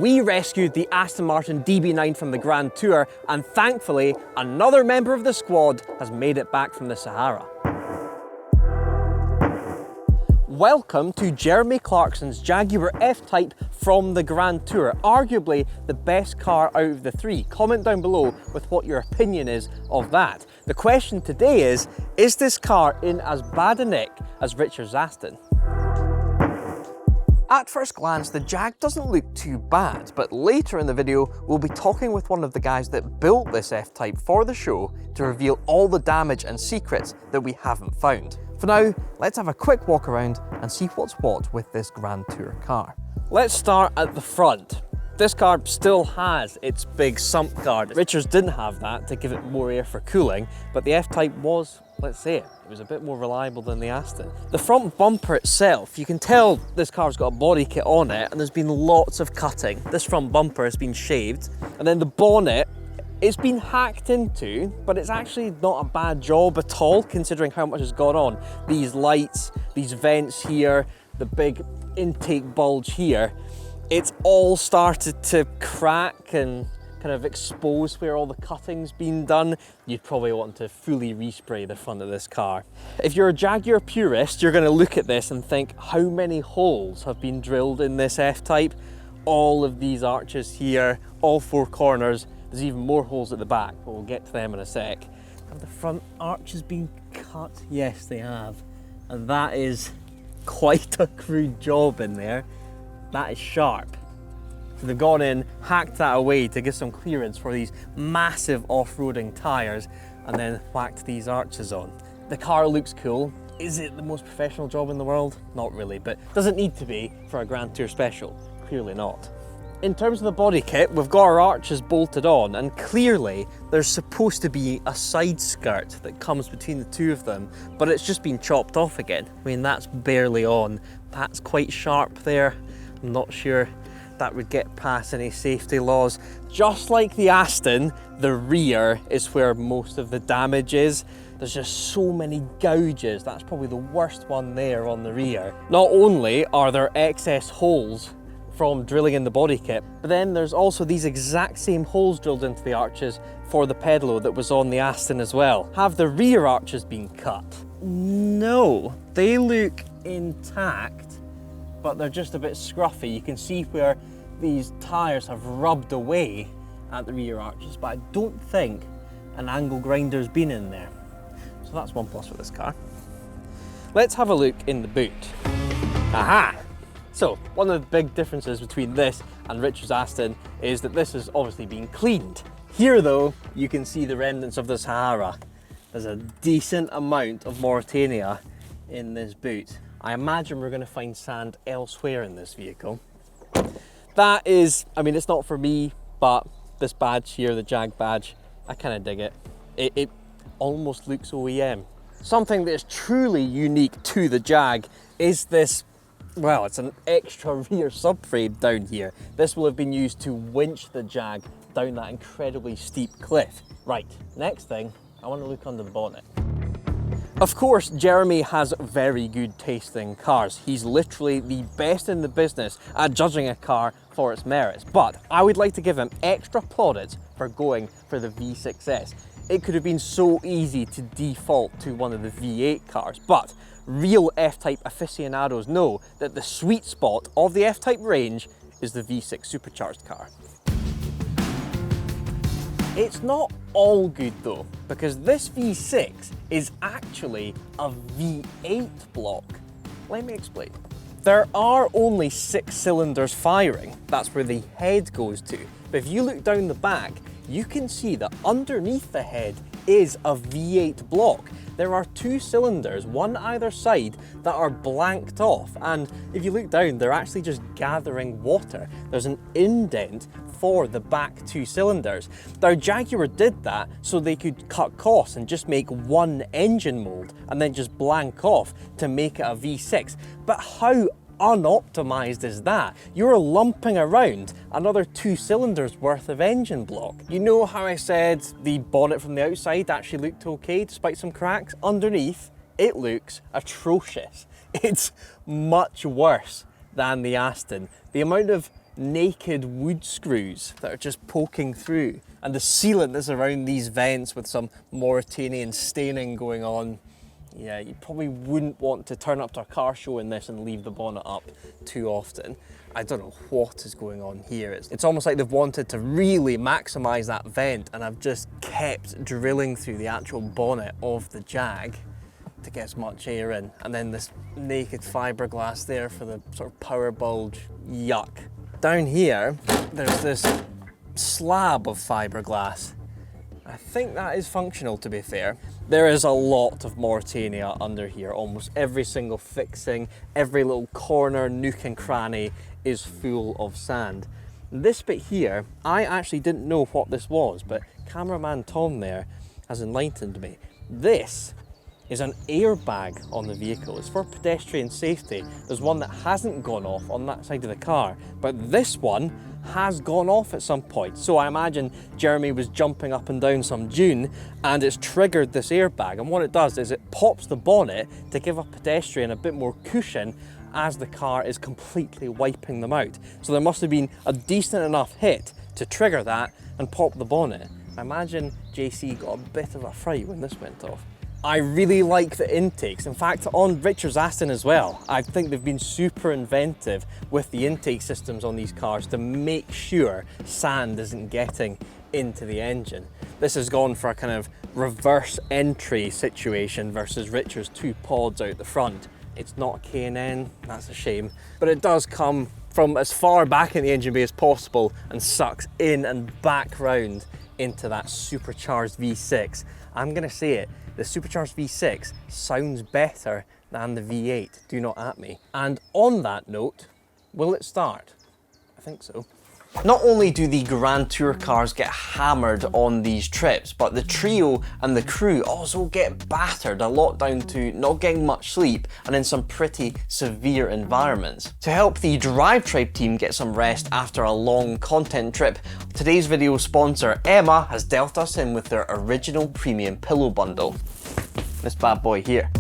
we rescued the Aston Martin DB9 from the Grand Tour, and thankfully, another member of the squad has made it back from the Sahara. Welcome to Jeremy Clarkson's Jaguar F-Type from the Grand Tour, arguably the best car out of the three. Comment down below with what your opinion is of that. The question today is this car in as bad a nick as Richard's Aston? At first glance, the Jag doesn't look too bad, but later in the video, we'll be talking with one of the guys that built this F-Type for the show to reveal all the damage and secrets that we haven't found. For now, let's have a quick walk around and see what's what with this Grand Tour car. Let's start at the front. This car still has its big sump guard. Richards didn't have that to give it more air for cooling, but the F-Type was, let's say it was a bit more reliable than the Aston. The front bumper itself, you can tell this car's got a body kit on it and there's been lots of cutting. This front bumper has been shaved, and then the bonnet, it's been hacked into, but it's actually not a bad job at all considering how much has gone on. These lights, these vents here, the big intake bulge here, it's all started to crack and kind of expose where all the cutting's been done. You'd probably want to fully respray the front of this car. If you're a Jaguar purist, you're going to look at this and think, how many holes have been drilled in this F-Type? All of these arches here, all four corners. There's even more holes at the back, but we'll get to them in a sec. Have the front arches been cut? Yes, they have. And that is quite a crude job in there. That is sharp. So they've gone in, hacked that away to give some clearance for these massive off-roading tyres, and then whacked these arches on. The car looks cool. Is it the most professional job in the world? Not really, but does it need to be for a Grand Tour special? Clearly not. In terms of the body kit, we've got our arches bolted on, and clearly there's supposed to be a side skirt that comes between the two of them, but it's just been chopped off again. I mean, that's barely on. That's quite sharp there. I'm not sure that would get past any safety laws. Just like the Aston, the rear is where most of the damage is. There's just so many gouges. That's probably the worst one there on the rear. Not only are there excess holes from drilling in the body kit, but then there's also these exact same holes drilled into the arches for the pedalo that was on the Aston as well. Have the rear arches been cut? No, they look intact, but they're just a bit scruffy. You can see where these tyres have rubbed away at the rear arches, but I don't think an angle grinder's been in there. So that's one plus for this car. Let's have a look in the boot. Aha! So, one of the big differences between this and Richard's Aston is that this has obviously been cleaned. Here though, you can see the remnants of the Sahara. There's a decent amount of Mauritania in this boot. I imagine we're going to find sand elsewhere in this vehicle. That is, I mean, it's not for me, but this badge here, the Jag badge, I kind of dig it. It almost looks OEM. Something that is truly unique to the Jag is this, well, it's an extra rear subframe down here. This will have been used to winch the Jag down that incredibly steep cliff. Right, next thing, I want to look under the bonnet. Of course, Jeremy has very good taste in cars. He's literally the best in the business at judging a car for its merits. But I would like to give him extra plaudits for going for the V6S. It could have been so easy to default to one of the V8 cars, but real F-Type aficionados know that the sweet spot of the F-Type range is the V6 supercharged car. It's not all good though, because this V6 is actually a V8 block. Let me explain. There are only 6 cylinders firing. That's where the head goes to. But if you look down the back, you can see that underneath the head is a V8 block. There are 2 cylinders, one either side, that are blanked off, and if you look down, they're actually just gathering water. There's an indent for the back 2 cylinders. Now, Jaguar did that so they could cut costs and just make one engine mold and then just blank off to make it a V6. But how unoptimized is that? You're lumping around another 2 cylinders worth of engine block. You know how I said the bonnet from the outside actually looked okay despite some cracks? Underneath, it looks atrocious. It's much worse than the Aston. The amount of naked wood screws that are just poking through. And the sealant that's around these vents with some Mauritanian staining going on. Yeah, you probably wouldn't want to turn up to a car show in this and leave the bonnet up too often. I don't know what is going on here. It's almost like they've wanted to really maximise that vent, and I've just kept drilling through the actual bonnet of the Jag to get as much air in. And then this naked fiberglass there for the sort of power bulge. Yuck. Down here, there's this slab of fiberglass. I think that is functional, to be fair. There is a lot of Mauritania under here. Almost every single fixing, every little corner, nook and cranny is full of sand. This bit here, I actually didn't know what this was, but cameraman Tom there has enlightened me. This is an airbag on the vehicle. It's for pedestrian safety. There's one that hasn't gone off on that side of the car, but this one has gone off at some point. So I imagine Jeremy was jumping up and down some dune and it's triggered this airbag. And what it does is it pops the bonnet to give a pedestrian a bit more cushion as the car is completely wiping them out. So there must have been a decent enough hit to trigger that and pop the bonnet. I imagine JC got a bit of a fright when this went off. I really like the intakes. In fact, on Richard's Aston as well, I think they've been super inventive with the intake systems on these cars to make sure sand isn't getting into the engine. This has gone for a kind of reverse entry situation versus Richard's two pods out the front. It's not a K&N, that's a shame, but it does come from as far back in the engine bay as possible and sucks in and back round into that supercharged V6. I'm gonna say it, the supercharged V6 sounds better than the V8, do not at me. And on that note, will it start? I think so. Not only do the Grand Tour cars get hammered on these trips, but the trio and the crew also get battered a lot down to not getting much sleep and in some pretty severe environments. To help the DRIVETRIBE team get some rest after a long content trip, today's video sponsor Emma has dealt us in with their original premium pillow bundle. This bad boy here.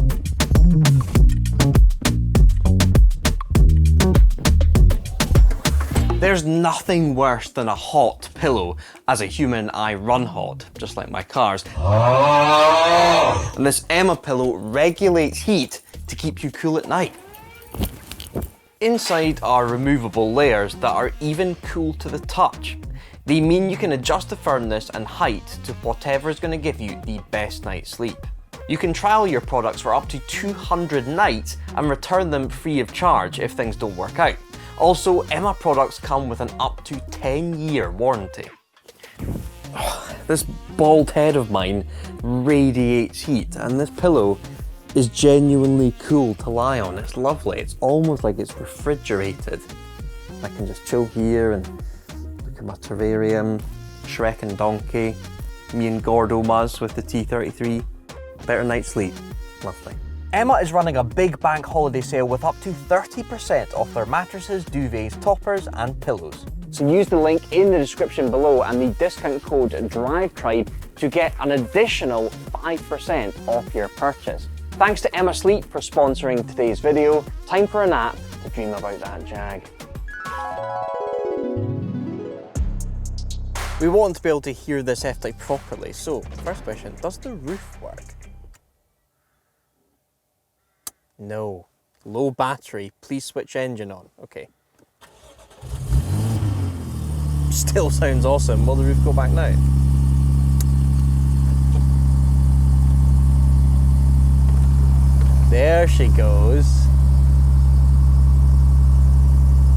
There's nothing worse than a hot pillow. As a human, I run hot, just like my cars. And this Emma pillow regulates heat to keep you cool at night. Inside are removable layers that are even cool to the touch. They mean you can adjust the firmness and height to whatever is going to give you the best night's sleep. You can trial your products for up to 200 nights and return them free of charge if things don't work out. Also, Emma products come with an up to 10-year warranty. This bald head of mine radiates heat, and this pillow is genuinely cool to lie on. It's lovely. It's almost like it's refrigerated. I can just chill here and look at my terrarium, Shrek and Donkey, me and Gordo Muzz with the T33. Better night's sleep. Lovely. Emma is running a big bank holiday sale with up to 30% off their mattresses, duvets, toppers and pillows. So use the link in the description below and the discount code DRIVETRIBE to get an additional 5% off your purchase. Thanks to Emma Sleep for sponsoring today's video. Time for a nap to dream about that Jag. We want to be able to hear this F-Type properly, so first question, does the roof work? No. Low battery, please switch engine on. Okay. Still sounds awesome. Will the roof go back now? There she goes.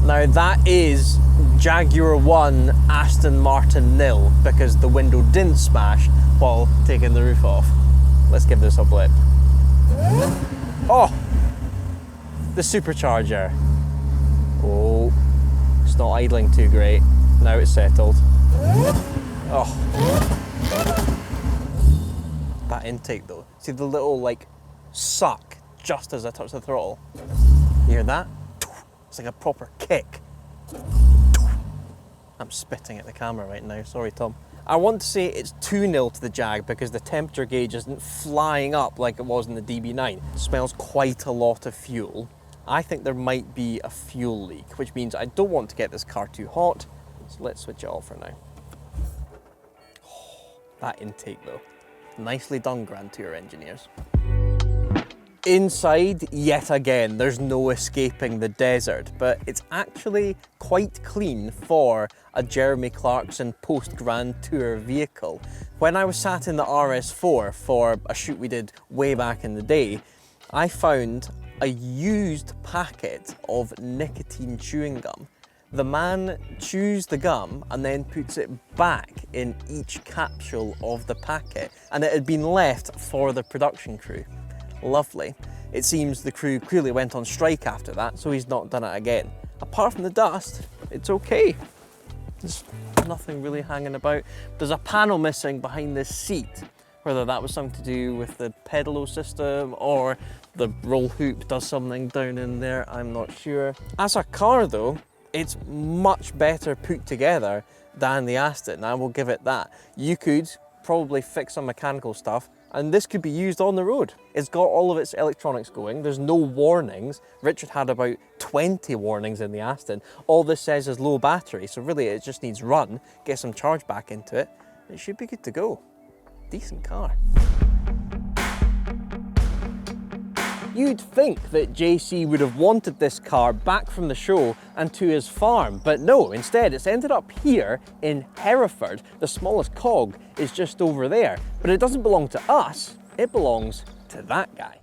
Now that is Jaguar 1, Aston Martin 0, because the window didn't smash while taking the roof off. Let's give this a blip. Oh! The supercharger. Oh, it's not idling too great. Now it's settled. Oh. That intake though. See the little like suck just as I touch the throttle? You hear that? It's like a proper kick. I'm spitting at the camera right now, sorry Tom. I want to say it's 2-0 to the Jag because the temperature gauge isn't flying up like it was in the DB9. It smells quite a lot of fuel. I think there might be a fuel leak, which means I don't want to get this car too hot. So let's switch it off for now. Oh, that intake though. Nicely done, Grand Tour engineers. Inside, yet again, there's no escaping the desert, but it's actually quite clean for a Jeremy Clarkson post-Grand Tour vehicle. When I was sat in the RS4 for a shoot we did way back in the day, I found a used packet of nicotine chewing gum. The man chews the gum and then puts it back in each capsule of the packet, and it had been left for the production crew. Lovely. It seems the crew clearly went on strike after that, so he's not done it again. Apart from the dust, it's okay. There's nothing really hanging about. There's a panel missing behind this seat. Whether that was something to do with the pedalo system or the roll hoop does something down in there, I'm not sure. As a car though, it's much better put together than the Aston, I will give it that. You could probably fix some mechanical stuff and this could be used on the road. It's got all of its electronics going, there's no warnings. Richard had about 20 warnings in the Aston. All this says is low battery, so really it just needs run, get some charge back into it, it should be good to go. Decent car. You'd think that JC would have wanted this car back from the show and to his farm, but no, instead it's ended up here in Hereford. The smallest cog is just over there, but it doesn't belong to us, it belongs to that guy.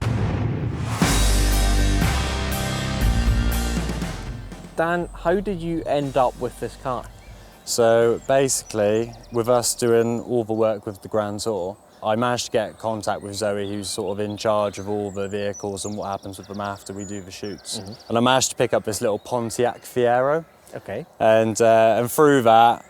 Dan, how did you end up with this car? So basically, with us doing all the work with the Grand Tour, I managed to get contact with Zoe, who's sort of in charge of all the vehicles and what happens with them after we do the shoots. And I managed to pick up this little Pontiac Fiero. Okay. And through that,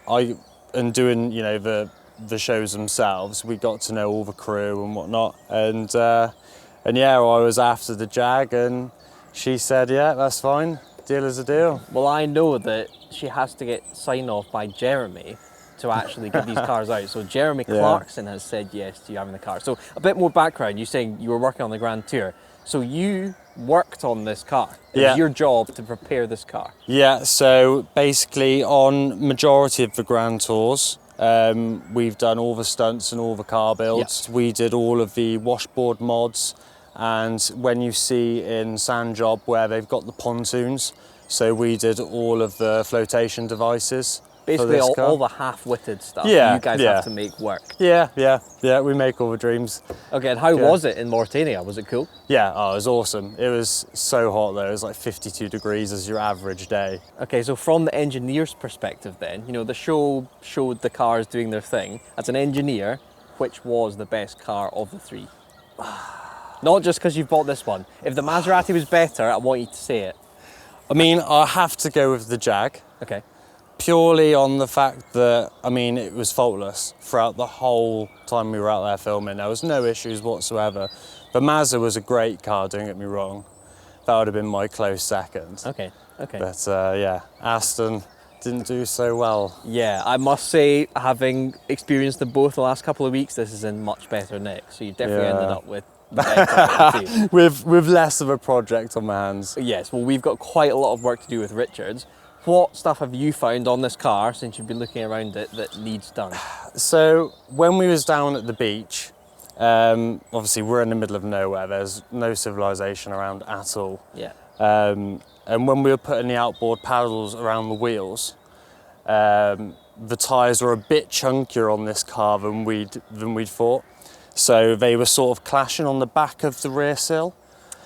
and doing, you know, the shows themselves, we got to know all the crew and whatnot. And yeah, I was after the Jag, and she said, yeah, that's fine. Deal is a deal. Well, I know that she has to get sign off by Jeremy to actually give these cars out. So Jeremy Clarkson has said yes to you having the car. So a bit more background, you're saying you were working on the Grand Tour. So you worked on this car. It was your job to prepare this car. Yeah, so basically on majority of the Grand Tours, we've done all the stunts and all the car builds. We did all of the washboard mods, and when you see in Sand Job where they've got the pontoons, so we did all of the flotation devices. Basically all the half-witted stuff you guys have to make work. Yeah, we make all the dreams. Okay, and how was it in Mauritania? Was it cool? Yeah, it was awesome. It was so hot though, it was like 52 degrees as your average day. Okay, so from the engineer's perspective then, you know, the show showed the cars doing their thing. As an engineer, which was the best car of the three? Not just because you've bought this one. If the Maserati was better, I want you to say it. I mean, I have to go with the Jag. Okay. Purely on the fact that, I mean, it was faultless throughout the whole time we were out there filming. There was no issues whatsoever. The Mazda was a great car, don't get me wrong. That would have been my close second. Okay. But yeah, Aston didn't do so well. Yeah, I must say, having experienced them both the last couple of weeks, this is in much better nick. So you definitely ended up with with less of a project on my hands. Yes, well, we've got quite a lot of work to do with Richard's. What stuff have you found on this car since you've been looking around it that needs done? So when we was down at the beach, obviously we're in the middle of nowhere, there's no civilization around at all. Yeah. And when we were putting the outboard paddles around the wheels, the tyres were a bit chunkier on this car than we'd thought. So they were sort of clashing on the back of the rear sill.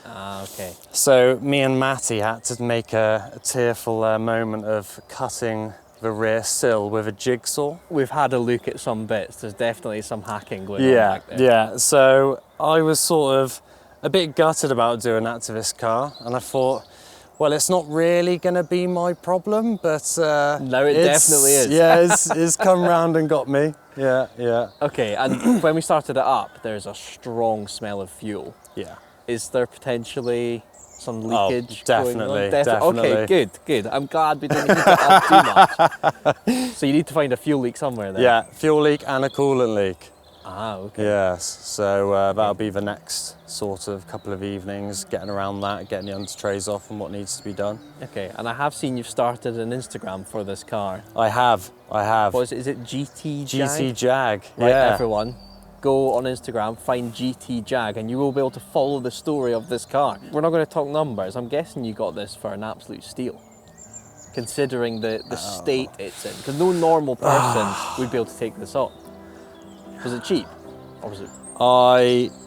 Ah, okay. So me and Matty had to make a tearful moment of cutting the rear sill with a jigsaw. We've had a look at some bits. There's definitely some hacking going on back there. Yeah. So I was sort of a bit gutted about doing that to this car, and I thought, well, it's not really going to be my problem, but no, it definitely is. Yeah, it's come round and got me. Yeah. Okay, and when we started it up, there's a strong smell of fuel. Yeah. Is there potentially some leakage definitely, going on? definitely. Okay, good. I'm glad we didn't heat it up too much. So you need to find a fuel leak somewhere then. Yeah, fuel leak and a coolant leak. Ah, okay. Yes, so that'll be the next sort of couple of evenings, getting around that, getting the under trays off and what needs to be done. Okay, and I have seen you've started an Instagram for this car. I have. What is it? Is it GT Jag? GT Jag, Right, yeah. everyone, go on Instagram, find GT Jag, and you will be able to follow the story of this car. We're not going to talk numbers. I'm guessing you got this for an absolute steal, considering the state it's in. Because no normal person would be able to take this on. Was it cheap? Or was it?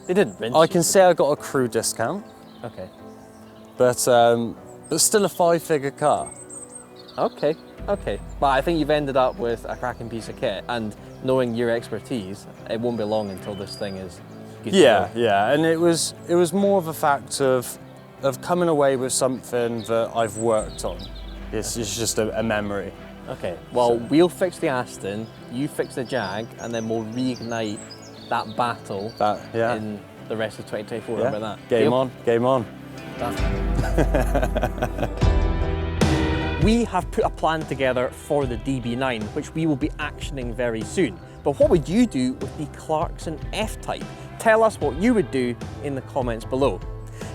They didn't rinse I you. can say I got a crew discount, Okay. but still a 5-figure car. Okay, okay. But I think you've ended up with a cracking piece of kit, and knowing your expertise, it won't be long until this thing is good to Yeah, go. yeah, and it was more of a fact of coming away with something that I've worked on. It's just a memory. Okay, well, we'll fix the Aston, you fix the Jag, and then we'll reignite that battle in the rest of 2024. Yeah. Remember that? Game Deal? on, game on. We have put a plan together for the DB9, which we will be actioning very soon. But what would you do with the Clarkson F-Type? Tell us what you would do in the comments below.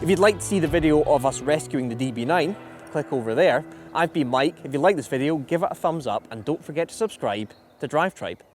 If you'd like to see the video of us rescuing the DB9, click over there. I've been Mike. If you like this video, give it a thumbs up and don't forget to subscribe to DRIVETRIBE.